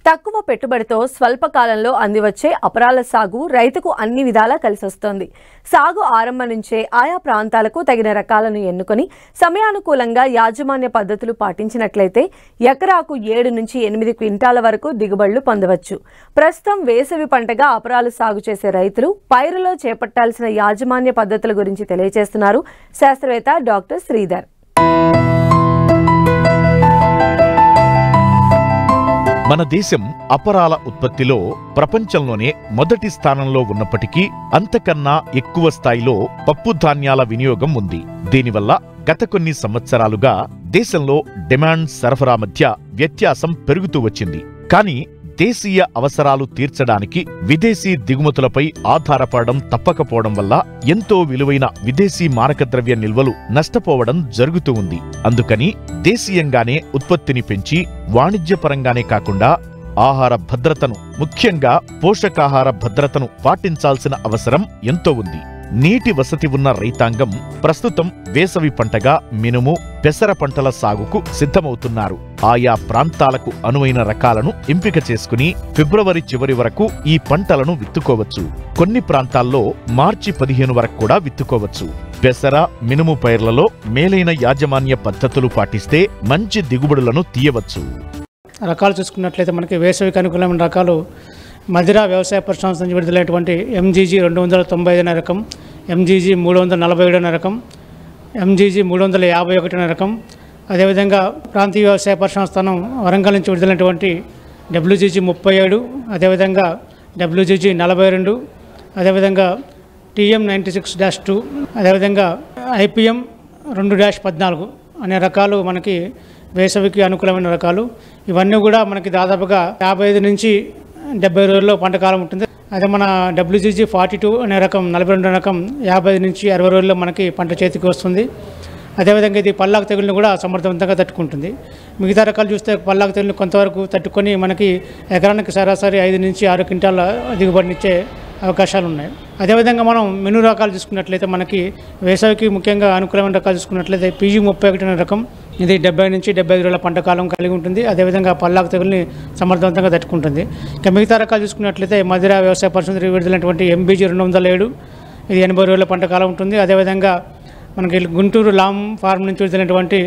తక్కువ పెట్టుబడితో స్వల్ప కాలంలో అందివచ్చే అపరాల సాగు రైతుకు అన్ని విధాలా కలిసొస్తోంది. సాగు ఆరంభం నుంచే ఆయా ప్రాంతాలకు తగిన రకాలను ఎన్నుకొని సమయానుకూలంగా యాజమాన్య పద్ధతులు పాటించినట్లయితే ఎకరాకు 7 నుంచి 8 క్వింటాల వరకు దిగుబడులు పొందవచ్చు. ప్రస్తుతం వేసవి పంటగా అపరాలు సాగు చేసే రైతులు పైరులో చేపట్టాల్సిన యాజమాన్య పద్ధతుల గురించి తెలియజేస్తున్నారు శాస్త్రవేత్త డాక్టర్ శ్రీధర్. మన దేశం అపరాల ఉత్పత్తిలో ప్రపంచంలోనే మొదటి స్థానంలో ఉన్నప్పటికీ అంతకన్నా ఎక్కువ స్థాయిలో పప్పు ధాన్యాల వినియోగం ఉంది. దీనివల్ల గత కొన్ని సంవత్సరాలుగా దేశంలో డిమాండ్ సరఫరా మధ్య వ్యత్యాసం పెరుగుతూ వచ్చింది. కానీ దేశీయ అవసరాలు తీర్చడానికి విదేశీ దిగుమతులపై ఆధారపడడం తప్పకపోవడం వల్ల ఎంతో విలువైన విదేశీ మారకద్రవ్య నిల్వలు నష్టపోవడం జరుగుతూ ఉంది. అందుకని దేశీయంగానే ఉత్పత్తిని పెంచి వాణిజ్యపరంగానే కాకుండా ఆహార భద్రతను, ముఖ్యంగా పోషకాహార భద్రతను పాటించాల్సిన అవసరం ఎంతో ఉంది. నీటి వసతి ఉన్న రైతాంగం ప్రస్తుతం వేసవి పంటగా మినుము, పెసర పంటల సాగుకు సిద్ధమవుతున్నారు. ఆయా ప్రాంతాలకు అనువైన రకాలను ఎంపిక చేసుకుని ఫిబ్రవరి చివరి వరకు ఈ పంటలను విత్తుకోవచ్చు. కొన్ని ప్రాంతాల్లో మార్చి 15 వరకు కూడా విత్తుకోవచ్చు. పెసర, మినుము పైర్లలో మేలైన యాజమాన్య పద్ధతులు పాటిస్తే మంచి దిగుబడులను తీయవచ్చు. రకాలు చూసుకున్నట్లయితే మనకి వేసవికి అనుకూలమైన రకాలు మదిరా వ్యవసాయ పరిశ్రమ నుంచి విడుదలైనటువంటి MGG 295 అనే రకం, MGG 347 అనే రకం, MGG 351 అనే రకం. అదేవిధంగా ప్రాంతీయ వ్యవసాయ పరిశ్రమ స్థానం వరంగల్ నుంచి విడుదలైనటువంటి WGG 37, అదేవిధంగా WGG 42, అదేవిధంగా TM 96-2, అదేవిధంగా IPM 2-14 అనే రకాలు మనకి వేసవికి అనుకూలమైన రకాలు. ఇవన్నీ కూడా మనకి దాదాపుగా 55 నుంచి 70 రోజుల్లో పంట కాలం ఉంటుంది. అదే మన WGG 42 అనే రకం, 42 రకం 55 నుంచి 60 రోజుల్లో మనకి పంట చేతికి వస్తుంది. అదేవిధంగా ఇది పల్లాకు తెగులను కూడా సమర్థవంతంగా తట్టుకుంటుంది. మిగతా రకాలు చూస్తే పల్లాకు తెగులు కొంతవరకు తట్టుకొని మనకి ఎకరానికి సరాసరి 5 నుంచి 6 క్వింటాల దిగుబడినిచ్చే అవకాశాలు ఉన్నాయి. అదేవిధంగా మనం మెను రకాలు చూసుకున్నట్లయితే మనకి వేసవికి ముఖ్యంగా అనుకూలమైన రకాలు చూసుకున్నట్లయితే PG 31 అనే రకం, ఇది 70 నుంచి 75 రోజుల పంట కాలం కలిగి ఉంటుంది. అదేవిధంగా పల్లాకు తెగుల్ని సమర్థవంతంగా తట్టుకుంటుంది. ఇక మిగతా రకాలు చూసుకున్నట్లయితే మదిరా వ్యవసాయ పరిశ్రమ విడుదలైనటువంటి MBG 207, ఇది 80 రోజుల పంట కాలం ఉంటుంది. అదేవిధంగా మనకి గుంటూరు లామ్ ఫార్మ్ నుంచి విడుదలైనటువంటి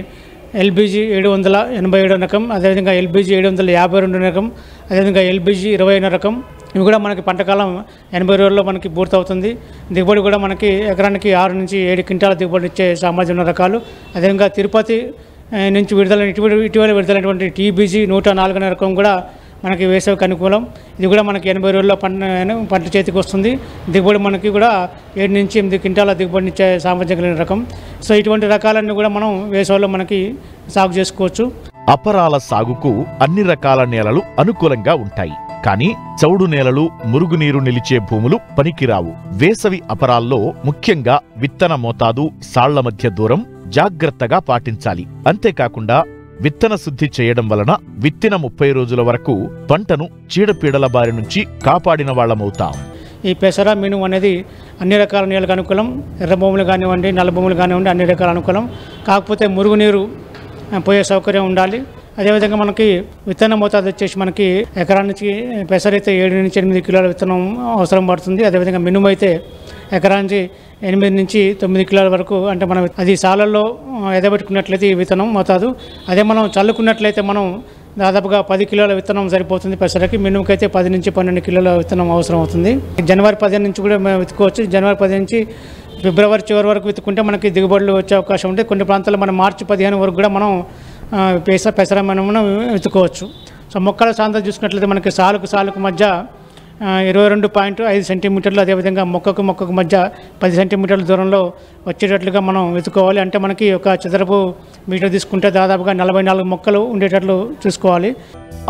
LBG 787 రకం, అదేవిధంగా LBG 752 రకం, అదేవిధంగా LBG 20 రకం. ఇవి కూడా మనకి పంటకాలం 80 రోజుల్లో మనకి పూర్తవుతుంది. దిగుబడి కూడా మనకి ఎకరానికి 6 నుంచి 7 క్వింటాల దిగుబడి ఇచ్చే సామర్థ్యం ఉన్న రకాలు. అదేవిధంగా తిరుపతి నుంచి ఇటీవల విడుదలైనటువంటి TBG 104 అనే రకం కూడా మనకి వేసవికి అనుకూలం. ఇది కూడా మనకి 80 రోజుల్లో పంట చేతికి వస్తుంది. దిగుబడి మనకి కూడా 7 నుంచి 8 క్వింటాల దిగుబడిని ఇచ్చే సామర్థ్యం కలిగిన రకం. సో ఇటువంటి రకాలన్నీ కూడా మనం వేసవిలో మనకి సాగు చేసుకోవచ్చు. అపరాల సాగుకు అన్ని రకాల నేలలు అనుకూలంగా ఉంటాయి. కానీ చౌడు నేలలు, మురుగునీరు నిలిచే భూములు పనికిరావు. వేసవి అపరాల్లో ముఖ్యంగా విత్తన మోతాదు, సాళ్ల మధ్య దూరం జాగ్రత్తగా పాటించాలి. అంతేకాకుండా విత్తన శుద్ధి చేయడం వలన విత్తిన 30 రోజుల వరకు పంటను చీడపీడల బారి నుంచి కాపాడిన వాళ్లమవుతాం. ఈ పెసర, మినుము అనేది అన్ని రకాల నేలకు అనుకూలం. ఎర్ర భూములు కానివ్వండి, నల్ల భూములు కానివ్వండి, అన్ని రకాల అనుకూలం. కాకపోతే మురుగునీరు పోయే సౌకర్యం ఉండాలి. అదేవిధంగా మనకి విత్తన మోతాదు వచ్చేసి మనకి ఎకరానికి పెసరైతే 7 నుంచి 8 కిలోల విత్తనం అవసరం పడుతుంది. అదేవిధంగా మినుము అయితే ఎకరానికి 8 నుంచి 9 కిలోల వరకు, అంటే మనం అది సాలల్లో ఎదబెట్టుకున్నట్లయితే ఈ విత్తనం మోతాదు. అదే మనం చల్లుకున్నట్లయితే మనం దాదాపుగా 10 కిలోల విత్తనం సరిపోతుంది పెసరకి. మినుముకైతే 10 నుంచి 12 కిలోల విత్తనం అవసరం అవుతుంది. జనవరి 15 నుంచి కూడా మేము విత్తుకోవచ్చు. జనవరి 10 నుంచి ఫిబ్రవరి చివరి వరకు విత్తుకుంటే మనకి దిగుబడులు వచ్చే అవకాశం ఉంటుంది. కొన్ని ప్రాంతాల్లో మనం మార్చి 15 వరకు కూడా మనం పెసర మినుమును విత్తుకోవచ్చు. సో మొక్కల సాంద్రత చూసుకున్నట్లయితే మనకి సాలుకు మధ్య 22.5 సెంటీమీటర్లు, అదేవిధంగా మొక్కకు మధ్య 10 సెంటీమీటర్ల దూరంలో వచ్చేటట్లుగా మనం వెతుకోవాలి. అంటే మనకి ఒక చదరపు మీటర్ తీసుకుంటే దాదాపుగా 44 మొక్కలు ఉండేటట్లు చూసుకోవాలి.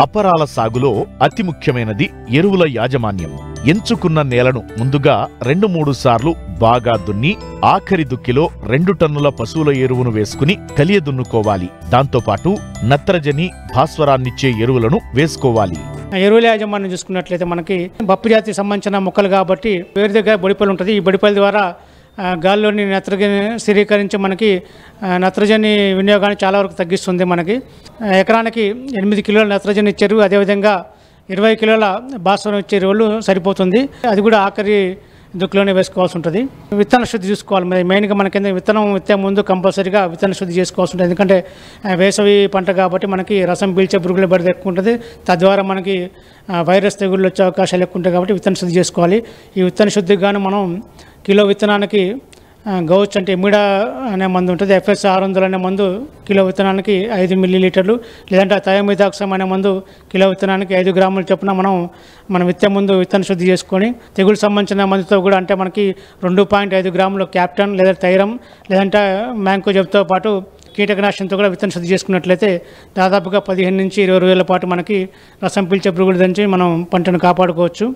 అపరాల సాగులో అతి ముఖ్యమైనది ఎరువుల యాజమాన్యం. ఎంచుకున్న నేలను ముందుగా 2-3 సార్లు బాగా దున్ని ఆఖరి దుక్కిలో 2 టన్నుల పశువుల ఎరువును వేసుకుని కలియదున్నుకోవాలి. దాంతోపాటు నత్రజని, భాస్వరాన్నిచ్చే ఎరువులను వేసుకోవాలి. ఎరువుల యాజమాన్యం చూసుకున్నట్లయితే మనకి బప్పు జాతికి సంబంధించిన మొక్కలు కాబట్టి వేరు దగ్గర బొడిపల్లి ఉంటుంది. ఈ బొడిపల్లి ద్వారా గాలిలోని నత్రజని స్థిరీకరించి మనకి నత్రజని వినియోగాన్ని చాలా వరకు తగ్గిస్తుంది. మనకి ఎకరానికి 8 కిలోల నత్రజని ఇచ్చారు. అదేవిధంగా 20 కిలోల భాస్వరం ఇచ్చే ఎరువులు సరిపోతుంది. అది కూడా ఆఖరి దుక్కులోనే వేసుకోవాల్సి ఉంటుంది. విత్తన శుద్ధి చూసుకోవాలి. మెయిన్గా మనకి విత్తనం విత్తే ముందు కంపల్సరీగా విత్తన శుద్ధి చేసుకోవాల్సి ఉంటుంది. ఎందుకంటే వేసవి పంట కాబట్టి మనకి రసం పీల్చే పురుగుల బెడద ఎక్కువ ఉంటుంది. తద్వారా మనకి వైరస్ తెగుళ్ళు వచ్చే అవకాశాలు ఎక్కువ ఉంటాయి కాబట్టి విత్తన శుద్ధి చేసుకోవాలి. ఈ విత్తన శుద్ధికి గాను మనం కిలో విత్తనానికి గౌచ్ అంటే ఎమిడా అనే మందు ఉంటుంది. FS 600 అనే మందు కిలో విత్తనానికి 5 మిల్లీలీటర్లు, లేదంటే థయోమిథాక్సమ్ అనే మందు కిలో విత్తనానికి 5 గ్రాములు చొప్పున మనం విత్తే ముందు విత్తన శుద్ధి చేసుకొని తెగులు సంబంధించిన మందుతో కూడా అంటే మనకి 2.5 గ్రాములు క్యాప్టన్ లేదా థైరమ్ లేదంటే మ్యాంకోజెబ్తో పాటు కీటకనాశనంతో కూడా విత్తన శుద్ధి చేసుకున్నట్లయితే దాదాపుగా 15 నుంచి 20 రోజుల పాటు మనకి రసం పీల్చే పురుగుల నుంచి మనం పంటను కాపాడుకోవచ్చు.